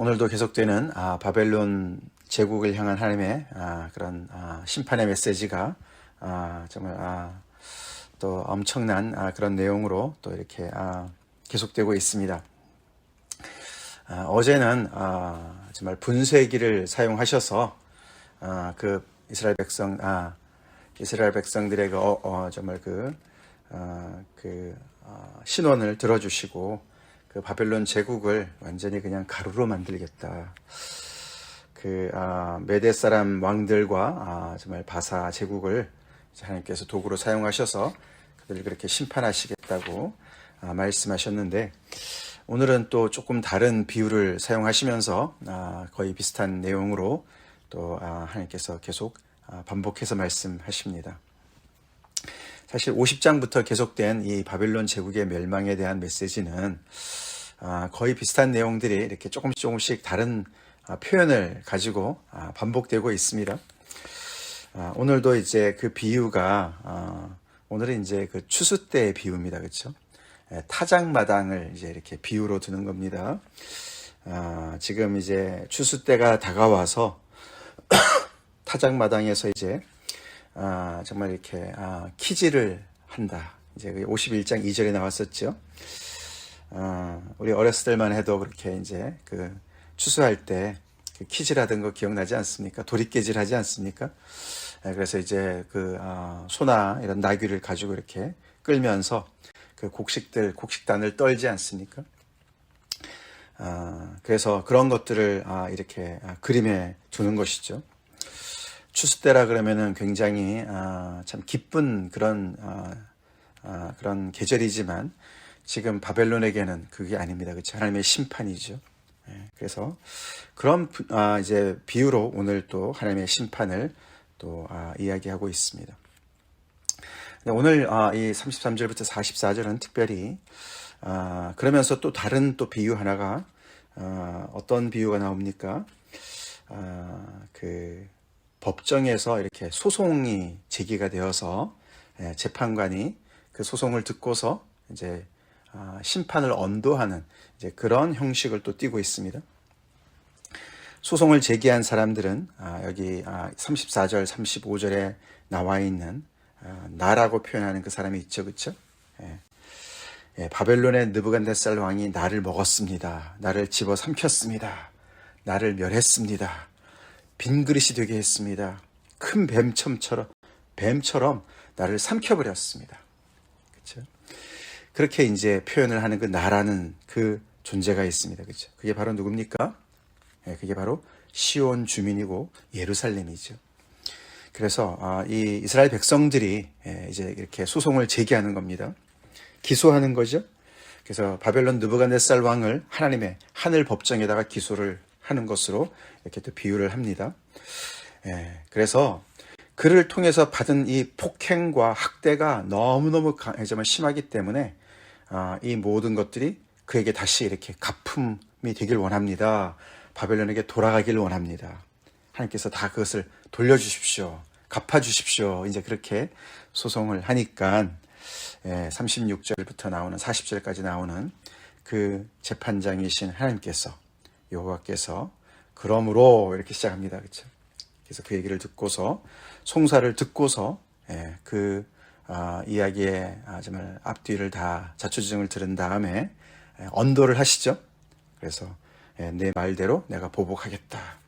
오늘도 계속되는 바벨론 제국을 향한 하나님의 그런 심판의 메시지가 정말 또 엄청난 그런 내용으로 또 이렇게 계속되고 있습니다. 어제는 정말 분쇄기를 사용하셔서 그 이스라엘 백성들의 정말 신원을 들어주시고 그 바벨론 제국을 완전히 그냥 가루로 만들겠다. 메대 사람 왕들과 정말 바사 제국을 하나님께서 도구로 사용하셔서 그들을 그렇게 심판하시겠다고 말씀하셨는데, 오늘은 또 조금 다른 비유를 사용하시면서 거의 비슷한 내용으로 또 하나님께서 계속 반복해서 말씀하십니다. 사실 50장부터 계속된 이 바벨론 제국의 멸망에 대한 메시지는 거의 비슷한 내용들이 이렇게 조금씩 다른 표현을 가지고 반복되고 있습니다. 오늘도 이제 그 비유가 오늘은 이제 그 추수 때의 비유입니다. 그렇죠? 타작마당을 이제 이렇게 비유로 드는 겁니다. 지금 이제 추수 때가 다가와서 타작마당에서 이제 정말 이렇게 키질을 한다. 이제 51장 2절에 나왔었죠. 우리 어렸을 때만 해도 그렇게 이제 그 추수할 때 그 키질하던 거 기억나지 않습니까? 도리깨질 하지 않습니까? 그래서 이제 소나 이런 나귀를 가지고 이렇게 끌면서 그 곡식단을 떨지 않습니까? 그래서 그런 것들을 이렇게 그림에 두는 것이죠. 추수 때라 그러면은 굉장히 참 기쁜 그런 계절이지만 지금 바벨론에게는 그게 아닙니다. 그렇죠? 하나님의 심판이죠. 그래서 그런 이제 비유로 오늘 또 하나님의 심판을 또 이야기하고 있습니다. 오늘 이 33절부터 44절은 특별히 그러면서 또 다른 또 비유 하나가 어떤 비유가 나옵니까? 그 법정에서 이렇게 소송이 제기가 되어서 재판관이 그 소송을 듣고서 이제 심판을 언도하는 이제 그런 형식을 또 띠고 있습니다. 소송을 제기한 사람들은 여기 34절, 35절에 나와 있는 나라고 표현하는 그 사람이 있죠, 그렇죠? 바벨론의 느부갓네살 왕이 나를 먹었습니다. 나를 집어 삼켰습니다. 나를 멸했습니다. 빈 그릇이 되게 했습니다. 큰 뱀처럼 나를 삼켜버렸습니다. 그렇죠? 그렇게 이제 표현을 하는 그 나라는 그 존재가 있습니다. 그렇죠? 그게 바로 누굽니까? 그게 바로 시온 주민이고 예루살렘이죠. 그래서 이 이스라엘 백성들이 이제 이렇게 소송을 제기하는 겁니다. 기소하는 거죠. 그래서 바벨론 느부갓네살 왕을 하나님의 하늘 법정에다가 기소를 하는 것으로 이렇게 또 비유를 합니다. 그래서 그를 통해서 받은 이 폭행과 학대가 너무너무 심하기 때문에 이 모든 것들이 그에게 다시 이렇게 갚음이 되길 원합니다. 바벨론에게 돌아가길 원합니다. 하나님께서 다 그것을 돌려주십시오. 갚아주십시오. 이제 그렇게 소송을 하니까 36절부터 나오는 40절까지 나오는 그 재판장이신 하나님께서, 여호와께서 그러므로 이렇게 시작합니다. 그렇죠? 그래서 그 얘기를 듣고서 송사를 듣고서 그 이야기의 정말 앞뒤를 다 자초지종을 들은 다음에 언도를 하시죠. 그래서 내 말대로 내가 보복하겠다.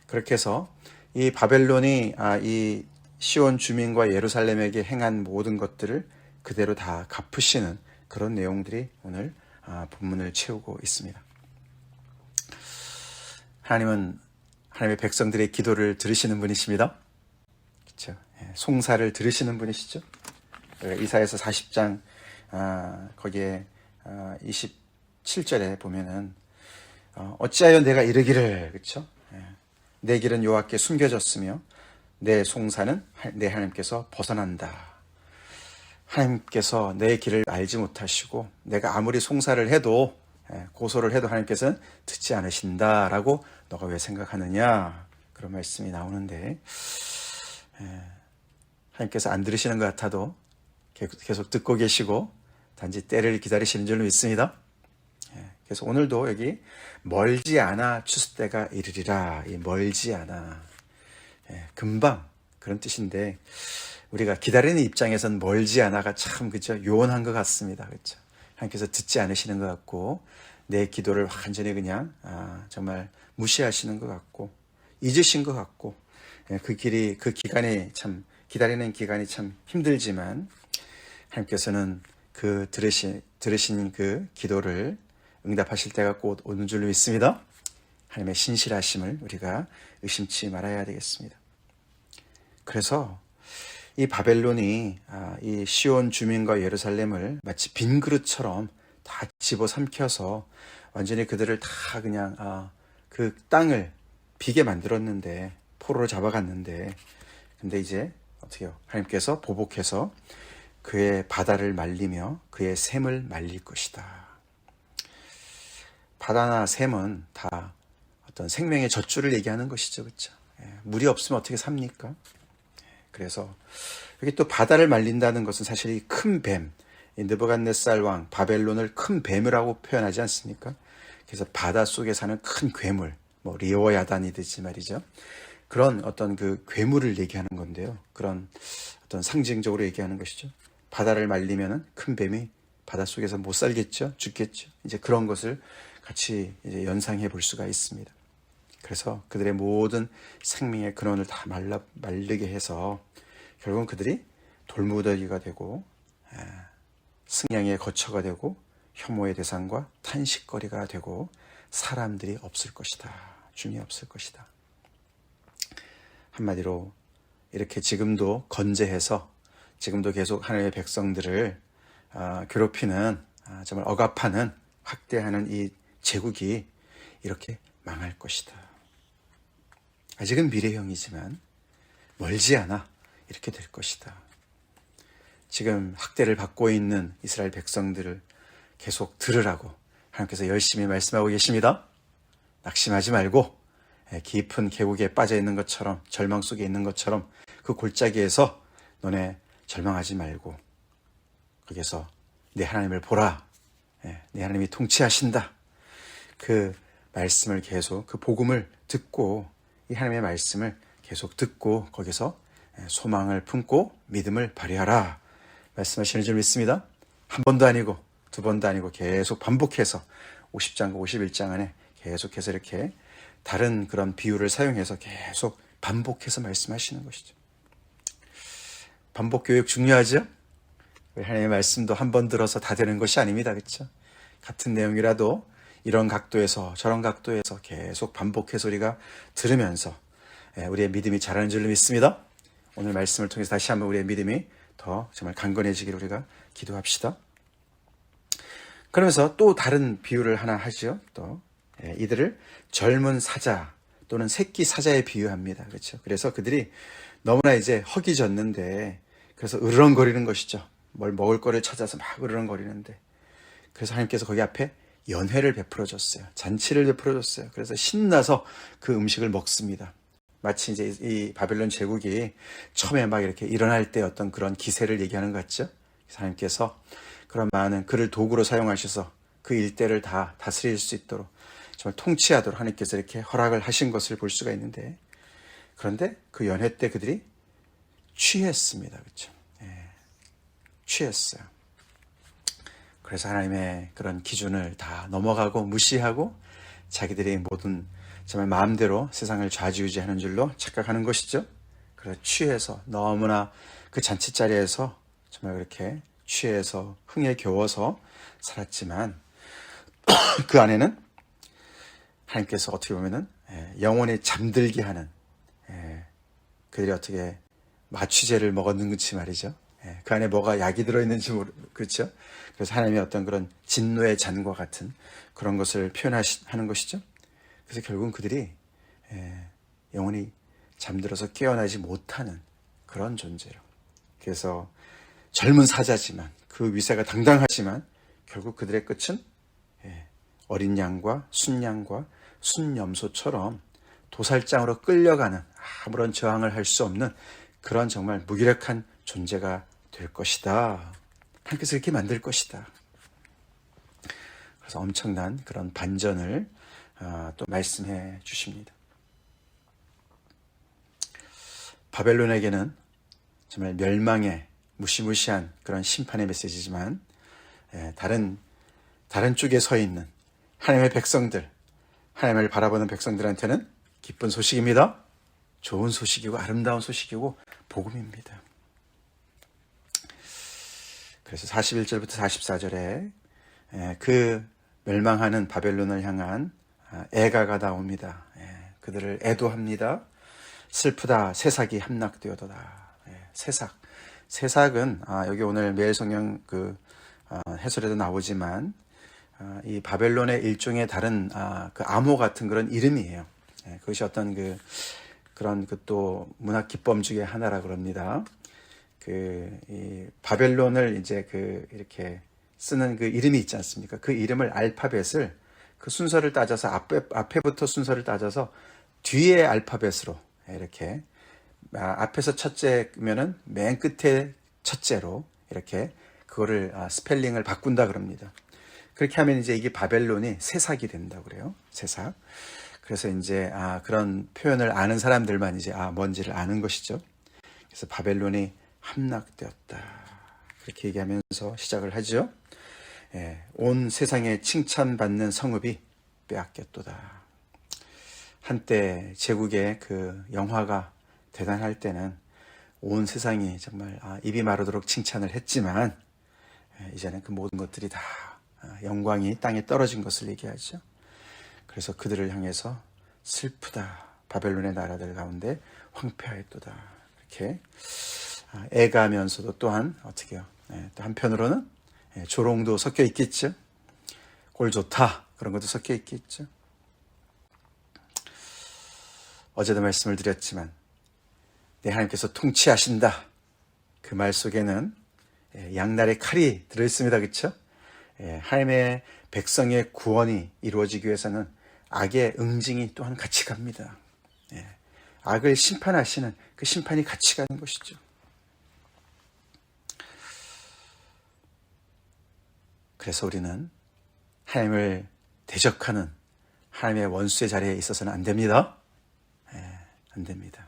그렇게 해서 이 바벨론이 이 시온 주민과 예루살렘에게 행한 모든 것들을 그대로 다 갚으시는 그런 내용들이 오늘 본문을 채우고 있습니다. 하나님은 하나님의 백성들의 기도를 들으시는 분이십니다. 그렇죠? 송사를 들으시는 분이시죠. 이사야서 40장 거기에 27절에 보면은 어찌하여 내가 이르기를, 그렇죠? 내 길은 여호와께 숨겨졌으며 내 송사는 내 하나님께서 벗어난다. 하나님께서 내 길을 알지 못하시고 내가 아무리 송사를 해도 고소를 해도 하나님께서는 듣지 않으신다라고 너가 왜 생각하느냐, 그런 말씀이 나오는데, 하나님께서 안 들으시는 것 같아도 계속 듣고 계시고 단지 때를 기다리시는 줄로 믿습니다. 그래서 오늘도 여기 멀지 않아 추수 때가 이르리라. 이 멀지 않아. 금방 그런 뜻인데 우리가 기다리는 입장에선 멀지 않아가 참 그죠 요원한 것 같습니다. 그렇죠? 하나님께서 듣지 않으시는 것 같고 내 기도를 완전히 그냥 정말 무시하시는 것 같고 잊으신 것 같고 그 기간이 참 기다리는 기간이 참 힘들지만 하나님께서는 그 들으신 그 기도를 응답하실 때가 곧 오는 줄로 믿습니다. 하나님의 신실하심을 우리가 의심치 말아야 되겠습니다. 그래서 이 바벨론이 이 시온 주민과 예루살렘을 마치 빈 그릇처럼 다 집어삼켜서 완전히 그들을 다 그냥 그 땅을 비게 만들었는데 포로로 잡아갔는데 근데 이제 어떻게 해요? 하나님께서 보복해서 그의 바다를 말리며 그의 샘을 말릴 것이다. 바다나 샘은 다 어떤 생명의 젖줄을 얘기하는 것이죠. 그렇죠? 물이 없으면 어떻게 삽니까? 그래서 여기 또 바다를 말린다는 것은 사실 이 큰 뱀, 이 느부갓네살 왕 바벨론을 큰 뱀이라고 표현하지 않습니까? 그래서 바다 속에 사는 큰 괴물, 뭐 리오야단이듯이 말이죠. 그런 어떤 그 괴물을 얘기하는 건데요. 그런 어떤 상징적으로 얘기하는 것이죠. 바다를 말리면은 큰 뱀이 바다 속에서 못 살겠죠, 죽겠죠. 이제 그런 것을 같이 이제 연상해 볼 수가 있습니다. 그래서 그들의 모든 생명의 근원을 다 말르게 해서 결국은 그들이 돌무더기가 되고 승냥이의 거처가 되고 혐오의 대상과 탄식거리가 되고 사람들이 없을 것이다. 줌이 없을 것이다. 한마디로 이렇게 지금도 건재해서 지금도 계속 하나님의 백성들을 괴롭히는 정말 억압하는 학대하는 이 제국이 이렇게 망할 것이다. 아직은 미래형이지만 멀지 않아 이렇게 될 것이다. 지금 학대를 받고 있는 이스라엘 백성들을 계속 들으라고 하나님께서 열심히 말씀하고 계십니다. 낙심하지 말고 깊은 계곡에 빠져 있는 것처럼 절망 속에 있는 것처럼 그 골짜기에서 너네 절망하지 말고 거기서 내 하나님을 보라. 내 하나님이 통치하신다. 그 말씀을 계속 그 복음을 듣고 이 하나님의 말씀을 계속 듣고 거기서 소망을 품고 믿음을 발휘하라 말씀하시는 줄 믿습니다. 한 번도 아니고 두 번도 아니고 계속 반복해서 50장과 51장 안에 계속해서 이렇게 다른 그런 비유를 사용해서 계속 반복해서 말씀하시는 것이죠. 반복 교육 중요하죠? 하나님의 말씀도 한 번 들어서 다 되는 것이 아닙니다. 그렇죠? 같은 내용이라도 이런 각도에서 저런 각도에서 계속 반복해서 우리가 들으면서 우리의 믿음이 자라는 줄로 믿습니다. 오늘 말씀을 통해서 다시 한번 우리의 믿음이 더 정말 강건해지기를 우리가 기도합시다. 그러면서 또 다른 비유를 하나 하죠. 또 이들을 젊은 사자 또는 새끼 사자에 비유합니다. 그렇죠? 그래서 그들이 너무나 이제 허기졌는데 그래서 으르렁거리는 것이죠. 뭘 먹을 거를 찾아서 막 으르렁거리는데 그래서 하나님께서 거기 앞에 연회를 베풀어 줬어요. 잔치를 베풀어 줬어요. 그래서 신나서 그 음식을 먹습니다. 마치 이제 이 바벨론 제국이 처음에 막 이렇게 일어날 때 어떤 그런 기세를 얘기하는 것 같죠. 하나님께서 그런 많은 그를 도구로 사용하셔서 그 일대를 다 다스릴 수 있도록 정말 통치하도록 하나님께서 이렇게 허락을 하신 것을 볼 수가 있는데 그런데 그 연회 때 그들이 취했습니다. 그렇죠? 취했어요. 그래서 하나님의 그런 기준을 다 넘어가고 무시하고 자기들이 모든 정말 마음대로 세상을 좌지우지하는 줄로 착각하는 것이죠. 그래서 취해서 너무나 그 잔치자리에서 정말 그렇게 취해서 흥에 겨워서 살았지만 그 안에는 하나님께서 어떻게 보면은 영혼에 잠들게 하는 그들이 어떻게 마취제를 먹었는지 말이죠. 그 안에 뭐가 약이 들어있는지 그렇죠. 그래서 하나님의 어떤 그런 진노의 잔과 같은 그런 것을 표현하는 것이죠. 그래서 결국은 그들이 영혼이 잠들어서 깨어나지 못하는 그런 존재로. 그래서 젊은 사자지만 그 위세가 당당하지만 결국 그들의 끝은 어린 양과 순양과 순염소처럼 도살장으로 끌려가는 아무런 저항을 할 수 없는 그런 정말 무기력한 존재가 될 것이다. 하나님께서 이렇게 만들 것이다. 그래서 엄청난 그런 반전을 또 말씀해 주십니다. 바벨론에게는 정말 멸망의 무시무시한 그런 심판의 메시지지만 다른 쪽에 서 있는 하나님의 백성들, 하나님을 바라보는 백성들한테는 기쁜 소식입니다. 좋은 소식이고 아름다운 소식이고 복음입니다. 그래서 41절부터 44절에 그 멸망하는 바벨론을 향한 애가가 나옵니다. 그들을 애도합니다. 슬프다 새삭이 함락되어도다. 새삭은 여기 오늘 매일 성경 해설에도 나오지만 이 바벨론의 일종의 다른 그 암호 같은 그런 이름이에요. 그것이 어떤 그런 또 문학 기법 중에 하나라 그럽니다. 이 바벨론을 이제 이렇게 쓰는 그 이름이 있지 않습니까? 그 이름을 알파벳을 그 순서를 따져서 앞에부터 순서를 따져서 뒤에 알파벳으로 이렇게 앞에서 첫째면은 맨 끝에 첫째로 이렇게 그거를 스펠링을 바꾼다 그럽니다. 그렇게 하면 이제 이게 바벨론이 새삭이 된다고 그래요. 새삭. 그래서 이제 그런 표현을 아는 사람들만 이제 뭔지를 아는 것이죠. 그래서 바벨론이 함락되었다. 그렇게 얘기하면서 시작을 하죠. 온 세상에 칭찬받는 성읍이 빼앗겼도다. 한때 제국의 그 영화가 대단할 때는 온 세상이 정말 입이 마르도록 칭찬을 했지만 이제는 그 모든 것들이 다 영광이 땅에 떨어진 것을 얘기하죠. 그래서 그들을 향해서 슬프다. 바벨론의 나라들 가운데 황폐하였도다. 이렇게 애가하면서도 또한 어떻게요? 또 한편으로는 조롱도 섞여 있겠죠. 꼴 좋다. 그런 것도 섞여 있겠죠. 어제도 말씀을 드렸지만 내 하나님께서 통치하신다. 그 말 속에는 양날의 칼이 들어있습니다. 그렇죠? 하나님의 백성의 구원이 이루어지기 위해서는 악의 응징이 또한 같이 갑니다. 악을 심판하시는 그 심판이 같이 가는 것이죠. 그래서 우리는 하나님을 대적하는 하나님의 원수의 자리에 있어서는 안 됩니다. 안 됩니다.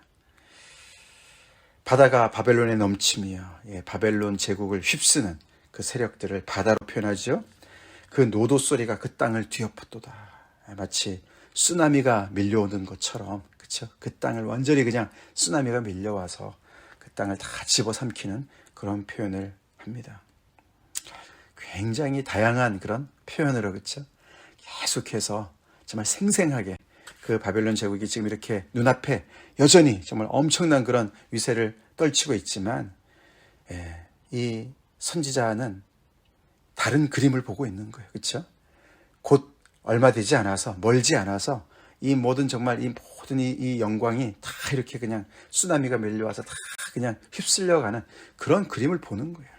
바다가 바벨론에 넘치며 바벨론 제국을 휩쓰는 그 세력들을 바다로 표현하죠. 그 노도 소리가 그 땅을 뒤엎었도다. 마치 쓰나미가 밀려오는 것처럼, 그렇죠? 그 땅을 완전히 그냥 쓰나미가 밀려와서 그 땅을 다 집어삼키는 그런 표현을 합니다. 굉장히 다양한 그런 표현으로, 그렇죠? 계속해서 정말 생생하게 그 바벨론 제국이 지금 이렇게 눈앞에 여전히 정말 엄청난 그런 위세를 떨치고 있지만 이 선지자는 다른 그림을 보고 있는 거예요. 그렇죠? 곧 얼마 되지 않아서, 멀지 않아서 이 모든 정말 이 모든 이 영광이 다 이렇게 그냥 쓰나미가 밀려와서 다 그냥 휩쓸려가는 그런 그림을 보는 거예요.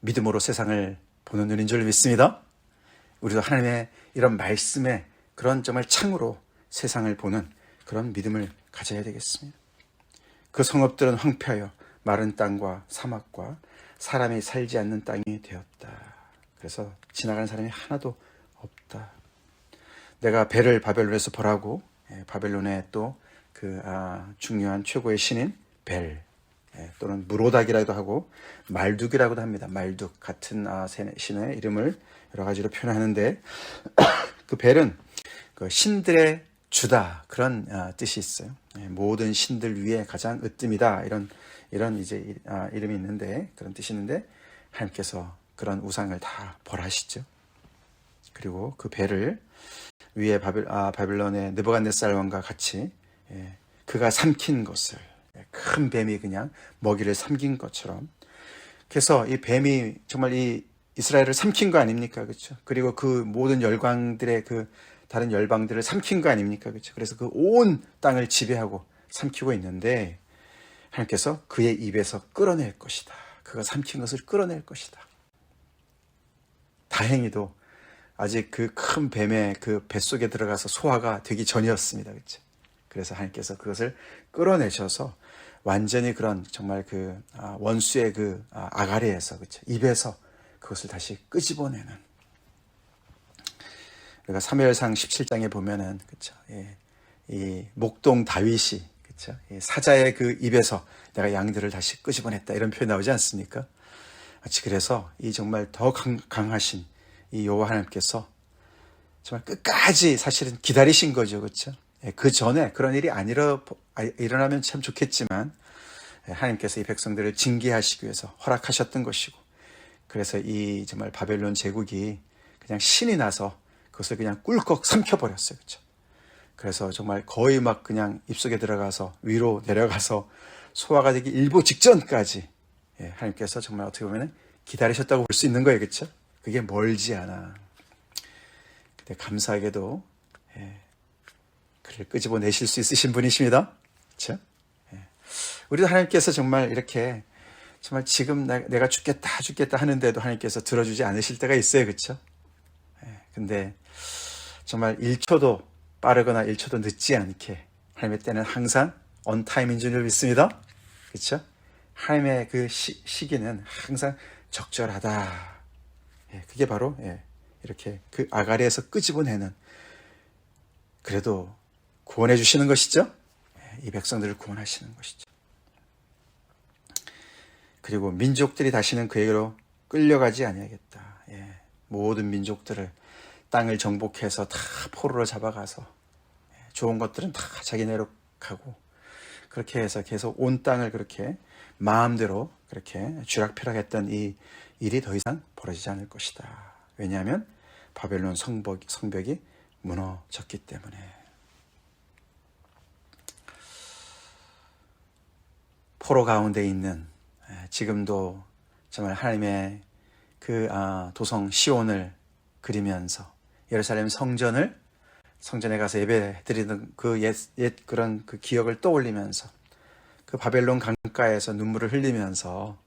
믿음으로 세상을 보는 눈인 줄 믿습니다. 우리도 하나님의 이런 말씀에 그런 정말 창으로 세상을 보는 그런 믿음을 가져야 되겠습니다. 그 성읍들은 황폐하여 마른 땅과 사막과 사람이 살지 않는 땅이 되었다. 그래서 지나가는 사람이 하나도 없다. 내가 벨을 바벨론에서 보라고, 바벨론의 또 중요한 최고의 신인 벨, 또는 무로닥이라고도 하고 말둑이라고도 합니다. 말둑 같은 신의 이름을 여러 가지로 표현하는데 그 벨은 그 신들의 주다 그런 뜻이 있어요. 모든 신들 위에 가장 으뜸이다 이런 이제 이름이 있는데 그런 뜻이 있는데 하나님께서 그런 우상을 다 벌하시죠. 그리고 그 벨을 위에 바벨론의 느부갓네살 왕과 같이 그가 삼킨 것을 큰 뱀이 그냥 먹이를 삼킨 것처럼 그래서 이 뱀이 정말 이 이스라엘을 삼킨 거 아닙니까? 그렇죠? 그리고 그 모든 열강들의 그 다른 열방들을 삼킨 거 아닙니까? 그렇죠? 그래서 그 온 땅을 지배하고 삼키고 있는데 하나님께서 그의 입에서 끌어낼 것이다. 그가 삼킨 것을 끌어낼 것이다. 다행히도 아직 그 큰 뱀의 그 뱃속에 들어가서 소화가 되기 전이었습니다. 그렇죠? 그래서 하나님께서 그것을 끌어내셔서 완전히 그런 정말 원수의 아가리에서, 그렇죠? 입에서 그것을 다시 끄집어내는 우리가 사무엘상 17장에 보면은 그쵸? 예, 이 목동 다윗이 그쵸? 이 사자의 그 입에서 내가 양들을 다시 끄집어냈다 이런 표현 나오지 않습니까? 마치 그래서 이 정말 더 강하신 이 여호와 하나님께서 정말 끝까지 사실은 기다리신 거죠, 그렇죠? 그 전에 그런 일이 안 일어나면 참 좋겠지만 하나님께서 이 백성들을 징계하시기 위해서 허락하셨던 것이고, 그래서 이 정말 바벨론 제국이 그냥 신이 나서 그것을 그냥 꿀꺽 삼켜버렸어요, 그렇죠? 그래서 정말 거의 막 그냥 입속에 들어가서 위로 내려가서 소화가 되기 일보 직전까지 하나님께서 정말 어떻게 보면 기다리셨다고 볼 수 있는 거예요, 그렇죠? 그게 멀지 않아. 근데 감사하게도 그를 끄집어내실 수 있으신 분이십니다. 그렇죠? 우리도 하나님께서 정말 이렇게 정말 지금 내가 죽겠다 하는데도 하나님께서 들어주지 않으실 때가 있어요, 그렇죠? 근데 정말 1초도 빠르거나 1초도 늦지 않게 하나님의 때는 항상 on time인 줄 믿습니다. 그렇죠? 하나님의 그 시기는 항상 적절하다. 그게 바로 이렇게 그 아가리에서 끄집어내는, 그래도 구원해 주시는 것이죠. 이 백성들을 구원하시는 것이죠. 그리고 민족들이 다시는 그에게로 끌려가지 아니하겠다. 모든 민족들을 땅을 정복해서 다 포로로 잡아가서 좋은 것들은 다 자기네로 가고, 그렇게 해서 계속 온 땅을 그렇게 마음대로 그렇게 쥐락펴락했던 이 일이 더 이상 벌어지지 않을 것이다. 왜냐하면 바벨론 성벽이 무너졌기 때문에. 포로 가운데 있는 지금도 정말 하나님의 그 도성 시온을 그리면서 예루살렘 성전에 가서 예배 드리는 그 옛 그런 그 기억을 떠올리면서 그 바벨론 강가에서 눈물을 흘리면서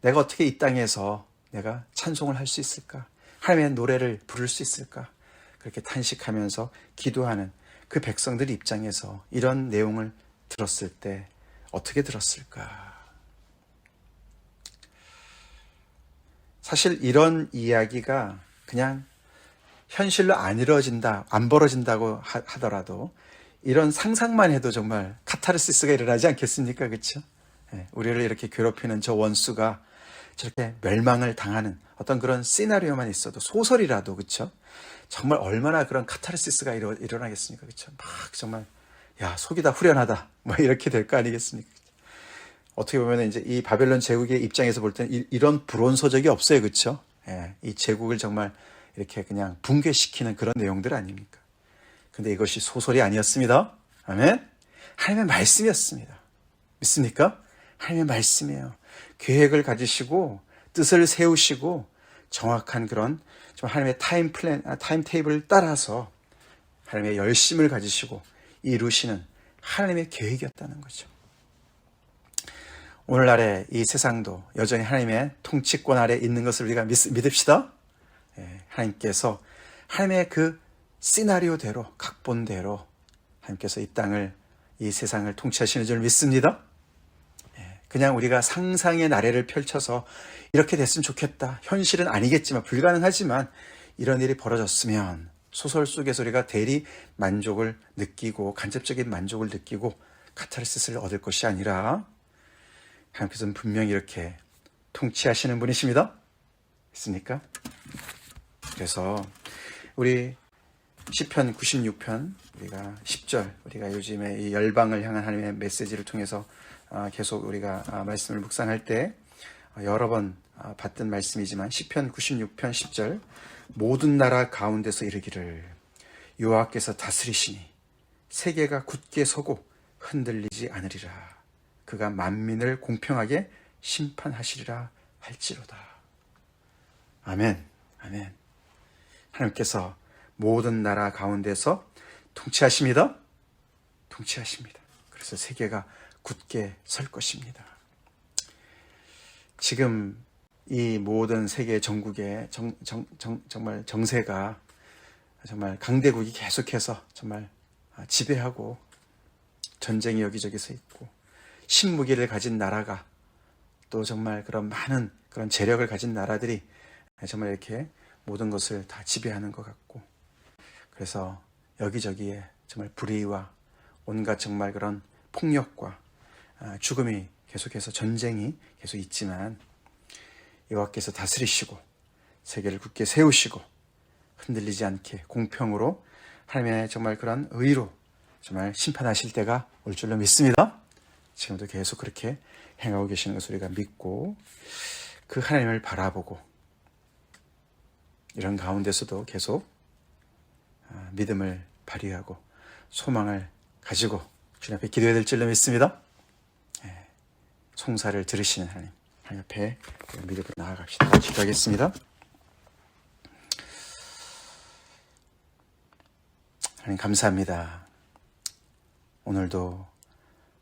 내가 어떻게 이 땅에서 내가 찬송을 할 수 있을까? 하나님의 노래를 부를 수 있을까? 그렇게 탄식하면서 기도하는 그 백성들 입장에서 이런 내용을 들었을 때 어떻게 들었을까? 사실 이런 이야기가 그냥 현실로 안 벌어진다고 하더라도 이런 상상만 해도 정말 카타르시스가 일어나지 않겠습니까? 그렇죠? 우리를 이렇게 괴롭히는 저 원수가 저렇게 멸망을 당하는 어떤 그런 시나리오만 있어도, 소설이라도, 그렇죠? 정말 얼마나 그런 카타르시스가 일어나겠습니까? 그렇죠? 막 정말 야, 속이 다 후련하다 뭐 이렇게 될 거 아니겠습니까? 어떻게 보면 이제 이 바벨론 제국의 입장에서 볼 때는 이런 불온서적이 없어요, 그렇죠? 이 제국을 정말 이렇게 그냥 붕괴시키는 그런 내용들 아닙니까? 근데 이것이 소설이 아니었습니다. 아멘? 하나님의 말씀이었습니다. 믿습니까? 하나님의 말씀이에요. 계획을 가지시고 뜻을 세우시고 정확한 그런 하나님의 타임 테이블을 따라서 하나님의 열심을 가지시고 이루시는 하나님의 계획이었다는 거죠. 오늘날의 이 세상도 여전히 하나님의 통치권 아래 있는 것을 우리가 믿읍시다. 하나님께서 하나님의 그 시나리오대로, 각본대로 하나님께서 이 세상을 통치하시는 줄 믿습니다. 그냥 우리가 상상의 나래를 펼쳐서 이렇게 됐으면 좋겠다, 현실은 아니겠지만 불가능하지만 이런 일이 벌어졌으면, 소설 속에서 우리가 대리 만족을 느끼고 간접적인 만족을 느끼고 카타르시스를 얻을 것이 아니라 하나님께서는 분명히 이렇게 통치하시는 분이십니다. 있습니까? 그래서 우리 시편 96편 우리가 10절, 우리가 요즘에 이 열방을 향한 하나님의 메시지를 통해서 계속 우리가 말씀을 묵상할 때 여러 번 봤던 말씀이지만, 시편 96편 10절, 모든 나라 가운데서 이르기를 여호와께서 다스리시니 세계가 굳게 서고 흔들리지 않으리라. 그가 만민을 공평하게 심판하시리라 할지로다. 아멘. 아멘. 하나님께서 모든 나라 가운데서 통치하십니다. 통치하십니다. 그래서 세계가 굳게 설 것입니다. 지금 이 모든 세계 전국의 정말 정세가, 정말 강대국이 계속해서 정말 지배하고 전쟁이 여기저기서 있고, 신무기를 가진 나라가 또 정말 그런 많은 그런 재력을 가진 나라들이 정말 이렇게 모든 것을 다 지배하는 것 같고, 그래서 여기저기에 정말 불의와 온갖 정말 그런 폭력과 죽음이 계속해서 전쟁이 계속 있지만, 여호와께서 다스리시고 세계를 굳게 세우시고 흔들리지 않게 공평으로 하나님의 정말 그런 의로 정말 심판하실 때가 올 줄로 믿습니다. 지금도 계속 그렇게 행하고 계시는 것을 우리가 믿고 그 하나님을 바라보고 이런 가운데서도 계속 믿음을 발휘하고 소망을 가지고 주님 앞에 기도해야 될 줄로 믿습니다. 송사를 들으시는 하나님 앞에 믿음으로 나아갑시다. 기도하겠습니다. 하나님 감사합니다. 오늘도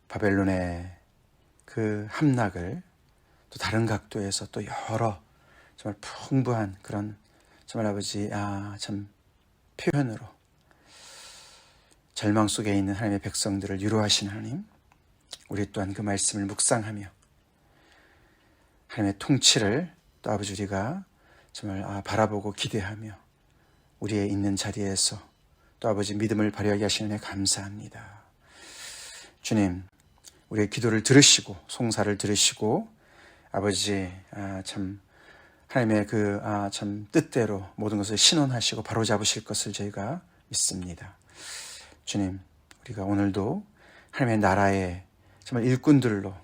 바벨론의 그 함락을 또 다른 각도에서 또 여러 정말 풍부한 그런 정말 아버지 참 표현으로 절망 속에 있는 하나님의 백성들을 위로하신 하나님, 우리 또한 그 말씀을 묵상하며 하나님의 통치를 또 아버지 우리가 정말 바라보고 기대하며 우리의 있는 자리에서 또 아버지 믿음을 발휘하게 하시는 데 감사합니다. 주님, 우리의 기도를 들으시고 송사를 들으시고 아버지 참 하나님의 그 참 뜻대로 모든 것을 신원하시고 바로잡으실 것을 저희가 믿습니다. 주님, 우리가 오늘도 하나님의 나라의 정말 일꾼들로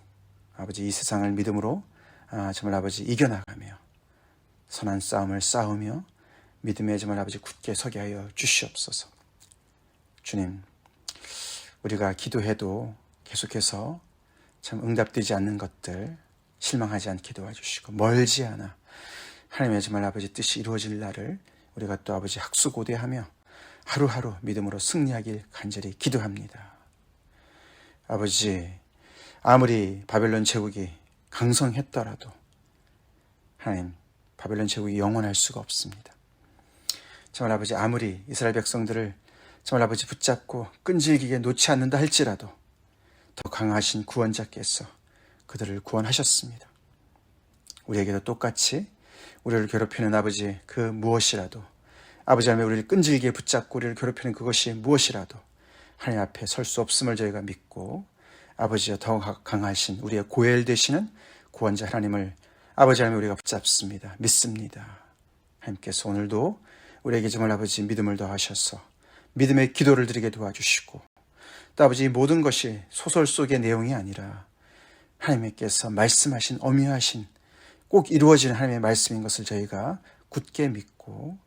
아버지 이 세상을 믿음으로 정말 아버지 이겨나가며 선한 싸움을 싸우며 믿음의 정말 아버지 굳게 서게 하여 주시옵소서. 주님, 우리가 기도해도 계속해서 참 응답되지 않는 것들 실망하지 않게 도와주시고 멀지 않아 하나님의 정말 아버지 뜻이 이루어질 날을 우리가 또 아버지 학수고대하며 하루하루 믿음으로 승리하길 간절히 기도합니다. 아버지, 아무리 바벨론 제국이 강성했더라도 하나님, 바벨론 제국이 영원할 수가 없습니다. 정말 아버지, 아무리 이스라엘 백성들을 정말 아버지 붙잡고 끈질기게 놓지 않는다 할지라도 더 강하신 구원자께서 그들을 구원하셨습니다. 우리에게도 똑같이 우리를 괴롭히는 아버지 그 무엇이라도, 아버지 하나님 우리를 끈질기게 붙잡고 우리를 괴롭히는 그것이 무엇이라도 하나님 앞에 설 수 없음을 저희가 믿고 아버지여 더 강하신 우리의 고엘 되시는 구원자 하나님을 아버지 하나님 우리가 붙잡습니다. 믿습니다. 하나님께서 오늘도 우리에게 정말 아버지 믿음을 더하셔서 믿음의 기도를 드리게 도와주시고 또 아버지 모든 것이 소설 속의 내용이 아니라 하나님께서 말씀하신 엄유하신 꼭 이루어지는 하나님의 말씀인 것을 저희가 굳게 믿고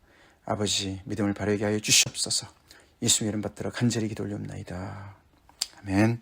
아버지 믿음을 발휘하게 하여 주시옵소서. 예수님 이름 받들어 간절히 기도 올리옵나이다. 아멘.